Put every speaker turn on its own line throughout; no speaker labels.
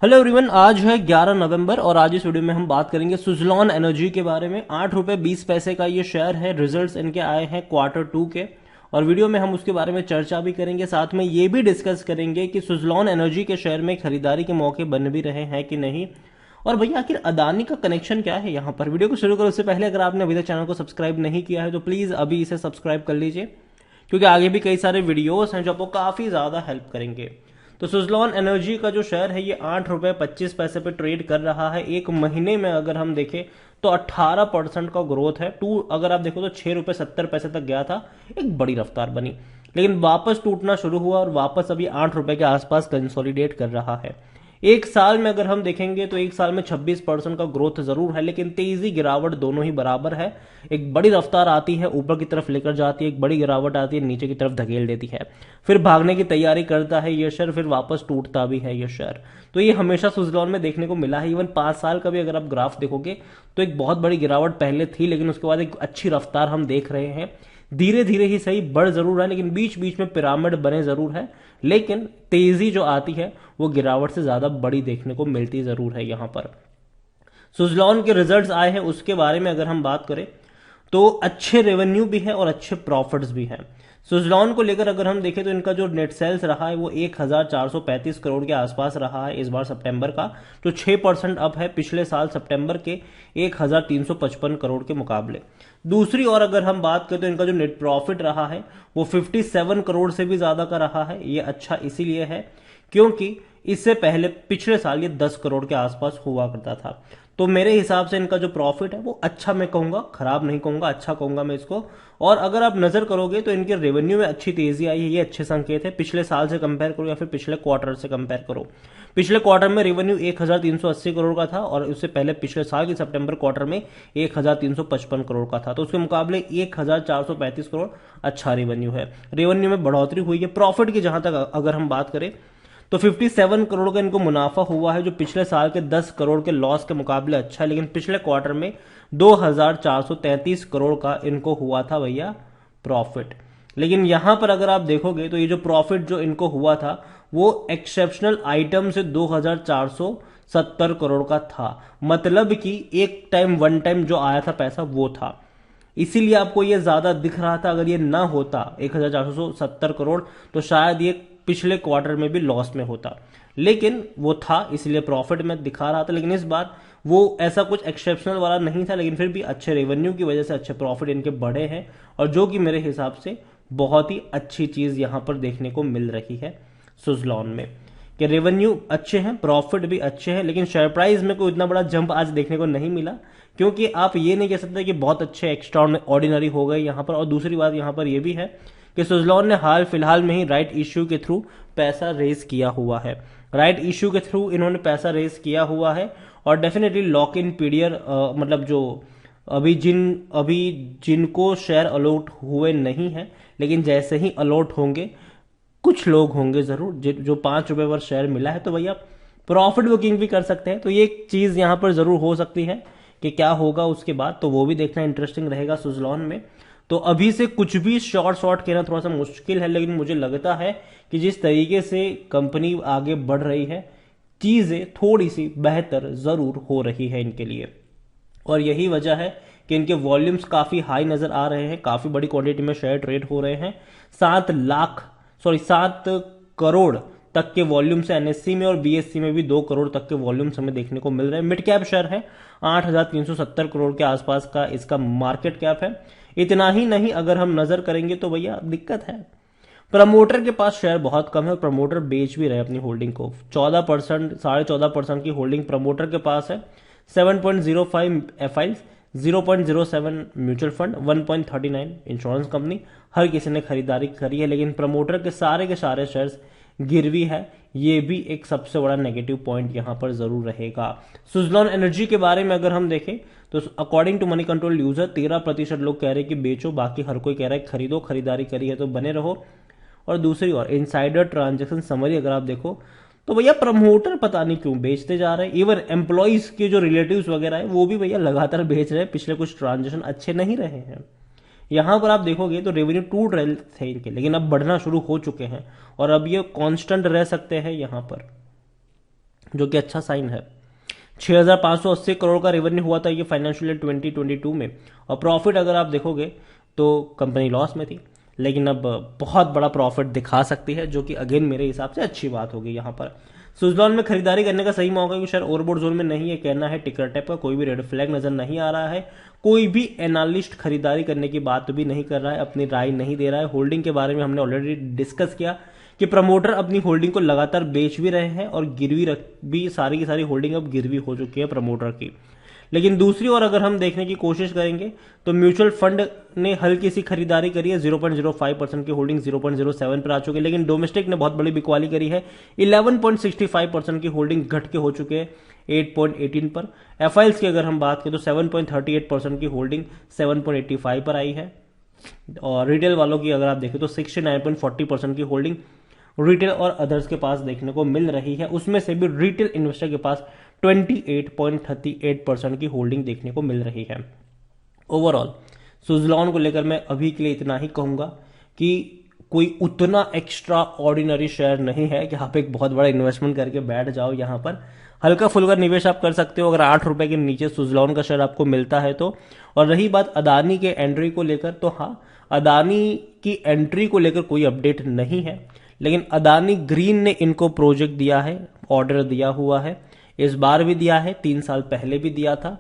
Hello everyone, आज है 11 नवंबर और आज इस वीडियो में हम बात करेंगे सुजलॉन एनर्जी के बारे में। 8 रुपये 20 पैसे का ये शेयर है। रिजल्ट्स इनके आए हैं Q2 के और वीडियो में हम उसके बारे में चर्चा भी करेंगे। साथ में ये भी डिस्कस करेंगे कि सुजलॉन एनर्जी के शेयर में खरीदारी के मौके बन भी रहे हैं कि नहीं, और भैया आखिर अदानी का कनेक्शन क्या है यहाँ पर। वीडियो को शुरू करो उससे पहले अगर आपने अभी तक चैनल को सब्सक्राइब नहीं किया है तो प्लीज़ अभी इसे सब्सक्राइब कर लीजिए, क्योंकि आगे भी कई सारे वीडियोस हैं जो आपको काफ़ी ज़्यादा हेल्प करेंगे। तो सुजलॉन एनर्जी का जो शेयर है ये 8 रुपये 25 पैसे पे ट्रेड कर रहा है। एक महीने में अगर हम देखें तो 18% का ग्रोथ है। अगर आप देखो तो 6 रुपये 70 पैसे तक गया था, एक बड़ी रफ्तार बनी, लेकिन वापस टूटना शुरू हुआ और वापस अभी 8 रुपये के आसपास कंसोलिडेट कर रहा है। एक साल में अगर हम देखेंगे तो एक साल में 26% का ग्रोथ जरूर है, लेकिन तेजी गिरावट दोनों ही बराबर है। एक बड़ी रफ्तार आती है, ऊपर की तरफ लेकर जाती है, एक बड़ी गिरावट आती है, नीचे की तरफ धकेल देती है, फिर भागने की तैयारी करता है ये शेयर, फिर वापस टूटता भी है ये शेयर। तो ये हमेशा सुजलॉन में देखने को मिला है। इवन 5 साल का भी अगर आप ग्राफ देखोगे तो एक बहुत बड़ी गिरावट पहले थी, लेकिन उसके बाद एक अच्छी रफ्तार हम देख रहे हैं। धीरे धीरे ही सही बढ़ जरूर रहा है, लेकिन बीच बीच में पिरामिड बने जरूर है, लेकिन तेजी जो आती है वो गिरावट से ज्यादा बड़ी देखने को मिलती जरूर है। यहां पर सुजलॉन के रिजल्ट्स आए हैं, उसके बारे में अगर हम बात करें तो अच्छे रेवेन्यू भी है और अच्छे प्रॉफिट्स भी हैं। सुजलॉन को लेकर अगर हम देखें तो इनका जो नेट सेल्स रहा है वो 1435 करोड़ के आसपास रहा है इस बार सितंबर का, जो 6% अप है पिछले साल सितंबर के 1355 करोड़ के मुकाबले। दूसरी ओर अगर हम बात करें तो इनका जो नेट प्रॉफिट रहा है वो 57 करोड़ से भी ज्यादा का रहा है। ये अच्छा इसीलिए है क्योंकि इससे पहले पिछले साल ये 10 करोड़ के आसपास हुआ करता था। तो मेरे हिसाब से इनका जो प्रॉफिट है वो अच्छा मैं कहूंगा, खराब नहीं कहूंगा, अच्छा कहूंगा मैं इसको। और अगर आप नजर करोगे तो इनके रेवेन्यू में अच्छी तेजी आई है, ये अच्छे संकेत है। पिछले साल से कंपेयर करो या फिर पिछले क्वार्टर से कंपेयर करो, पिछले क्वार्टर में रेवेन्यू 1380 करोड़ का था और उससे पहले पिछले साल के सितंबर क्वार्टर में 1355 करोड़ का था। तो उसके मुकाबले 1435 करोड़ अच्छा रेवेन्यू है। रेवेन्यू में बढ़ोतरी हुई है। प्रॉफिट की जहां तक अगर हम बात करें तो 57 करोड़ का इनको मुनाफा हुआ है, जो पिछले साल के 10 करोड़ के लॉस के मुकाबले अच्छा है। लेकिन पिछले क्वार्टर में 2433 करोड़ का इनको हुआ था भैया प्रॉफिट। लेकिन यहां पर अगर आप देखोगे तो ये जो प्रॉफिट जो इनको हुआ था वो एक्सेप्शनल आइटम से 2470 करोड़ का था, मतलब कि एक टाइम वन टाइम जो आया था पैसा वो था, इसीलिए आपको ये ज्यादा दिख रहा था। अगर ये ना होता 1470 करोड़ तो शायद ये पिछले क्वार्टर में भी लॉस में होता, लेकिन वो था इसलिए प्रॉफिट में दिखा रहा था। लेकिन इस बार वो ऐसा कुछ एक्सेप्शनल वाला नहीं था, लेकिन फिर भी अच्छे रेवेन्यू की वजह से अच्छे प्रॉफिट इनके बढ़े हैं, और जो कि मेरे हिसाब से बहुत ही अच्छी चीज यहां पर देखने को मिल रही है सुजलॉन में, कि रेवेन्यू अच्छे हैं, प्रॉफिट भी अच्छे हैं। लेकिन शेयर प्राइस में कोई इतना बड़ा जंप आज देखने को नहीं मिला, क्योंकि आप ये नहीं कह सकते कि बहुत अच्छे एक्स्ट्रा ऑर्डिनरी हो गए यहां पर। और दूसरी बात यहां पर यह भी है कि सुजलॉन ने हाल फिलहाल में ही राइट इश्यू के थ्रू पैसा रेज किया हुआ है। राइट इश्यू के थ्रू इन्होंने पैसा रेज किया हुआ है और डेफिनेटली लॉक इन पीरियड, मतलब जो अभी जिनको शेयर अलॉट हुए नहीं है, लेकिन जैसे ही अलॉट होंगे कुछ लोग होंगे जरूर जो 5 रुपए पर शेयर मिला है तो भैया प्रॉफिट बुकिंग भी कर सकते हैं। तो ये एक चीज यहां पर जरूर हो सकती है कि क्या होगा उसके बाद, तो वो भी देखना इंटरेस्टिंग रहेगा सुजलॉन में। तो अभी से कुछ भी शॉर्ट कहना थोड़ा सा मुश्किल है, लेकिन मुझे लगता है कि जिस तरीके से कंपनी आगे बढ़ रही है चीजें थोड़ी सी बेहतर जरूर हो रही है इनके लिए। और यही वजह है कि इनके वॉल्यूम्स काफी हाई नजर आ रहे हैं, काफी बड़ी क्वांटिटी में शेयर ट्रेड हो रहे हैं। 7 करोड़ तक के वॉल्यूम से एनएससी में और बीएससी में भी 2 करोड़ तक के वॉल्यूम्स हमें देखने को मिल रहे हैं। मिड कैप शेयर है, 8370 करोड़ के आसपास का इसका मार्केट कैप है। इतना ही नहीं, अगर हम नजर करेंगे तो भैया दिक्कत है, प्रमोटर के पास शेयर बहुत कम है और प्रमोटर बेच भी रहे अपनी होल्डिंग को। 14%, 14.5% की होल्डिंग प्रमोटर के पास है। 7.05 FIIs, 0.07 mutual fund, 1.39 insurance company, हर किसी ने खरीदारी करी है। लेकिन प्रमोटर के सारे शेयर्स गिरवी है, ये भी एक सबसे बड़ा नेगेटिव पॉइंट यहां पर जरूर रहेगा। सुजलॉन एनर्जी के बारे में अगर हम देखें तो according to Moneycontrol user 13% लोग कह रहे हैं कि बेचो, बाकी हर कोई कह रहा है खरीदो, खरीदारी करी है तो बने रहो। और दूसरी ओर इनसाइडर ट्रांजेक्शन समरी अगर आप देखो तो भैया प्रमोटर पता नहीं क्यों बेचते जा रहे हैं। इवन एम्प्लॉइज के जो रिलेटिव्स वगैरह है वो भी भैया लगातार बेच रहे हैं, पिछले कुछ ट्रांजेक्शन अच्छे नहीं रहे हैं। यहां पर आप देखोगे तो रेवेन्यू टूट रहे थे इनके, लेकिन अब बढ़ना शुरू हो चुके हैं और अब ये कांस्टेंट रह सकते हैं यहां पर। जो कि अच्छा साइन है। 6,580 करोड़ का रेवेन्यू हुआ था ये फाइनेंशियल ईयर 2022 में, और प्रॉफिट अगर आप देखोगे तो कंपनी लॉस में थी, लेकिन अब बहुत बड़ा प्रॉफिट दिखा सकती है, जो कि अगेन मेरे हिसाब से अच्छी बात होगी। यहाँ पर सुजलॉन में खरीदारी करने का सही मौका, क्योंकि शेयर ओवरबोर्ड जोन में नहीं है, कहना है टिकर टैप का, कोई भी रेड फ्लैग नजर नहीं आ रहा है, कोई भी एनालिस्ट खरीदारी करने की बात भी नहीं कर रहा है, अपनी राय नहीं दे रहा है। होल्डिंग के बारे में हमने ऑलरेडी डिस्कस किया कि प्रमोटर अपनी होल्डिंग को लगातार बेच भी रहे हैं और गिरवी रख भी, सारी की सारी होल्डिंग अब गिरवी हो चुकी है प्रमोटर की। लेकिन दूसरी ओर अगर हम देखने की कोशिश करेंगे तो म्यूचुअल फंड ने हल्की सी खरीदारी करी है, 0.05% की होल्डिंग 0.07 पर आ चुकी है, लेकिन डोमेस्टिक ने बहुत बड़ी बिकवाली करी है, 11.65% की होल्डिंग घट के हो चुके हैं 8.18 पर। एफआईएल्स की अगर हम बात करें तो 7.38% की होल्डिंग 7.85 पर आई है, और रिटेल वालों की अगर आप देखें तो 69.40% की होल्डिंग रिटेल और अदर्स के पास देखने को मिल रही है। उसमें से भी रिटेल इन्वेस्टर के पास 28.38% की होल्डिंग देखने को मिल रही है। ओवरऑल सुजलॉन को लेकर मैं अभी के लिए इतना ही कहूंगा कि कोई उतना एक्स्ट्रा ऑर्डिनरी शेयर नहीं है कि आप एक बहुत बड़ा इन्वेस्टमेंट करके बैठ जाओ। यहाँ पर हल्का फुल्का निवेश आप कर सकते हो अगर 8 रुपए के नीचे सुजलॉन का शेयर आपको मिलता है तो। और रही बात अदानी के एंट्री को लेकर, तो हाँ, अदानी की एंट्री को लेकर कोई अपडेट नहीं है, लेकिन अदानी ग्रीन ने इनको प्रोजेक्ट दिया है, ऑर्डर दिया हुआ है, इस बार भी दिया है, 3 साल पहले भी दिया था।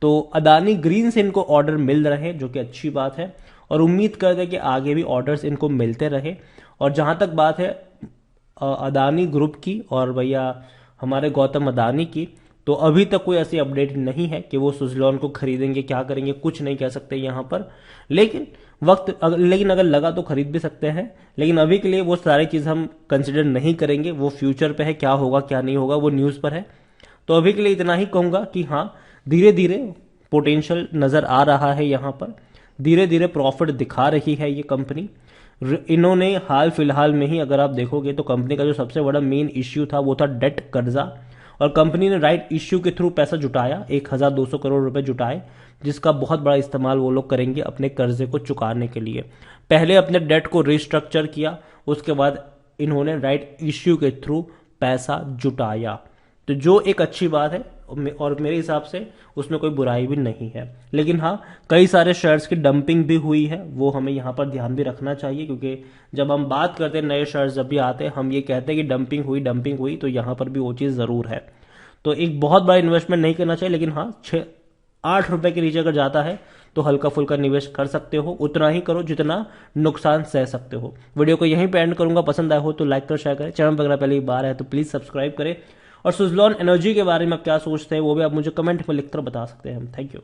तो अदानी ग्रीन से इनको ऑर्डर मिल रहे हैं, जो कि अच्छी बात है, और उम्मीद करते हैं कि आगे भी ऑर्डर्स इनको मिलते रहे। और जहां तक बात है अदानी ग्रुप की और भैया हमारे गौतम अदानी की, तो अभी तक कोई ऐसी अपडेट नहीं है कि वो सुजलॉन को खरीदेंगे, क्या करेंगे कुछ नहीं कह सकते यहाँ पर। लेकिन लेकिन अगर लगा तो खरीद भी सकते हैं, लेकिन अभी के लिए वो सारी चीज हम कंसिडर नहीं करेंगे, वो फ्यूचर पे है, क्या होगा क्या नहीं होगा वो न्यूज पर है। तो अभी के लिए इतना ही कहूंगा कि हाँ, धीरे धीरे पोटेंशियल नजर आ रहा है, यहाँ पर धीरे धीरे प्रॉफिट दिखा रही है ये कंपनी। इन्होंने हाल फिलहाल में ही अगर आप देखोगे तो कंपनी का जो सबसे बड़ा मेन इश्यू था वो था डेट, कर्जा, और कंपनी ने राइट इश्यू के थ्रू पैसा जुटाया, 1,200 करोड़ रुपए जुटाए, जिसका बहुत बड़ा इस्तेमाल वो लोग करेंगे अपने कर्जे को चुकाने के लिए। पहले अपने डेट को रिस्ट्रक्चर किया, उसके बाद इन्होंने राइट इश्यू के थ्रू पैसा जुटाया, तो जो एक अच्छी बात है और मेरे हिसाब से उसमें कोई बुराई भी नहीं है। लेकिन हाँ, कई सारे शेयर्स की डंपिंग भी हुई है, वो हमें यहाँ पर ध्यान भी रखना चाहिए, क्योंकि जब हम बात करते हैं नए शेयर्स जब भी आते हैं हम ये कहते हैं कि डंपिंग हुई, तो यहाँ पर भी वो चीज़ ज़रूर है। तो एक बहुत बड़ा इन्वेस्टमेंट नहीं करना चाहिए, लेकिन हाँ, 8 रुपए के नीचे अगर जाता है तो हल्का फुल्का निवेश कर सकते हो, उतना ही करो जितना नुकसान सह सकते हो। वीडियो को यहीं पे एंड करूंगा, पसंद आया हो तो लाइक कर, शेयर करें, चैनल पर अगर पहली बार है तो प्लीज सब्सक्राइब करें, और सुजलॉन एनर्जी के बारे में आप क्या सोचते हैं वो भी आप मुझे कमेंट में लिखकर बता सकते हैं। Thank you.